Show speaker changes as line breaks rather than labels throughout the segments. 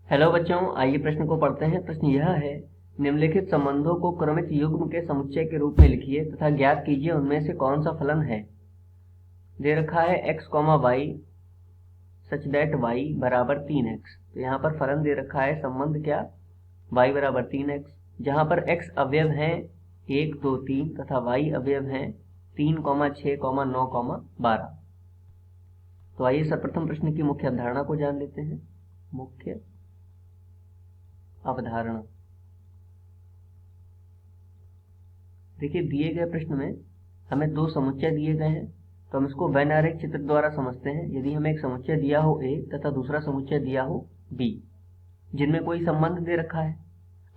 Hello बच्चों, आइए प्रश्न को पढ़ते हैं। प्रश्न यह है, निम्नलिखित संबंधों को क्रमित युग्म के समुच्चय के रूप में लिखिए तथा ज्ञात कीजिए उनमें से कौन सा फलन है। दे रखा है x, y such that y बराबर 3x। तो यहाँ पर फलन दे रखा है संबंध क्या, y बराबर 3x, जहाँ पर x अवयव हैं 1, 2, 3 तथा y अवयव हैं 3, 6, 9, 12। तो आइए सर्वप्रथम प्रश्न की मुख्य अवधारणा को जान लेते हैं। मुख्य अवधारणा, देखिए दिए गए प्रश्न में हमें दो समुच्चय दिए गए हैं, तो हम इसको वैनारिक चित्र द्वारा समझते हैं। यदि हमें एक समुच्चय दिया हो A तथा दूसरा समुच्चय दिया हो B, जिनमें कोई संबंध दे रखा है,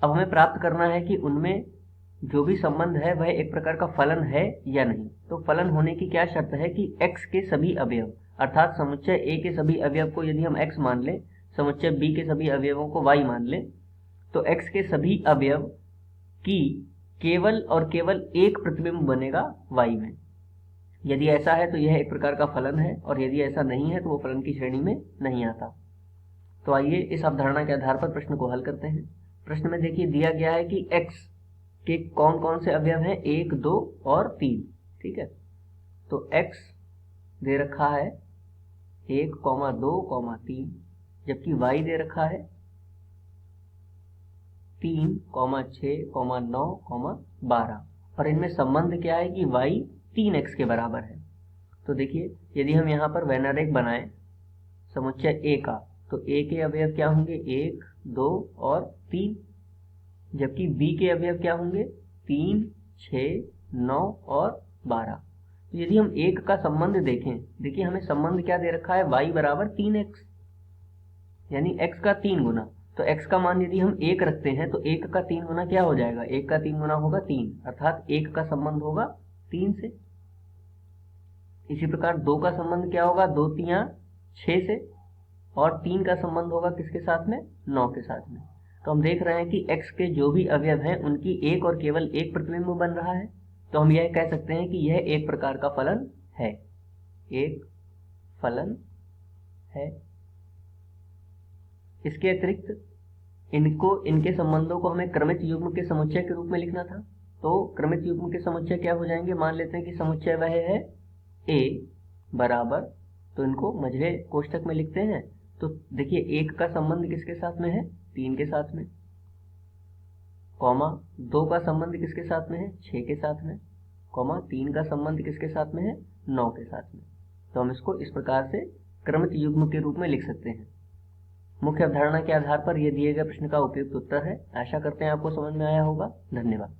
अब हमें प्राप्त करना है कि उनमें जो भी संबंध है वह एक प्रकार का फलन है या नहीं। तो फलन होने की क्या शर्त है कि x के सभी अवयव, अर्थात समुच्चय A के सभी अवयव को यदि हम x मान लें, समुच्चय B के सभी अवयवों को y मान लें, तो x के सभी अवयव की केवल और केवल एक प्रतिबिंब बनेगा y में। यदि ऐसा है तो यह एक प्रकार का फलन है, और यदि ऐसा नहीं है तो वो फलन की श्रेणी में नहीं आता। तो आइए इस अवधारणा के आधार पर प्रश्न को हल करते हैं। प्रश्न में देखिए दिया गया है कि x के कौन कौन से अवयव हैं, 1, 2 और 3। ठीक है, तो x दे रखा है 1, 2, 3, जबकि y दे रखा है 3, 6, 9, 12, और इनमें संबंध क्या है कि y 3x के बराबर है। तो देखिए यदि हम यहाँ पर वैनारिक बनाएं समुच्चय A का, तो A के अवयव क्या होंगे, 1, 2 और 3, जबकि B के अवयव क्या होंगे, 3, 6, 9 और 12। तो यदि हम 1 का संबंध देखें, देखिए हमें संबंध क्या दे रखा है, y बराबर 3x, यानी x का 3 गुना। तो x का मान यदि हम 1 रखते हैं तो 1 का 3 गुना क्या हो जाएगा, 1 का 3 गुना होगा 3, अर्थात 1 का संबंध होगा 3 से। इसी प्रकार 2 का संबंध क्या होगा, 2 3 6 से, और 3 का संबंध होगा किसके साथ में, 9 के साथ में। तो हम देख रहे हैं कि x के जो भी अवयव हैं उनकी एक और केवल एक प्रतिबिंब बन रहा है। तो हम यह कह सकते हैं कि यह एक प्रकार का फलन है, एक फलन है। इसके अतिरिक्त इनके संबंधों को हमें क्रमित युग्म के समुच्चय के रूप में लिखना था। तो क्रमित युग्म के समुच्चय क्या हो जाएंगे, मान लेते हैं कि समुच्चय वह है A बराबर, तो इनको मझले कोष्ठक में लिखते हैं। तो देखिए 1 का संबंध किसके साथ में है, 3 के साथ में, कॉमा 2 का संबंध किसके साथ में है, 6 के साथ में, कॉमा 3 का संबंध किसके साथ में है, 9 के साथ में। तो हम इसको इस प्रकार से क्रमित युग्म के रूप में लिख सकते हैं। मुख्य अवधारणा के आधार पर यह दिए गए प्रश्न का उपयुक्त उत्तर है। आशा करते हैं आपको समझ में आया होगा। धन्यवाद।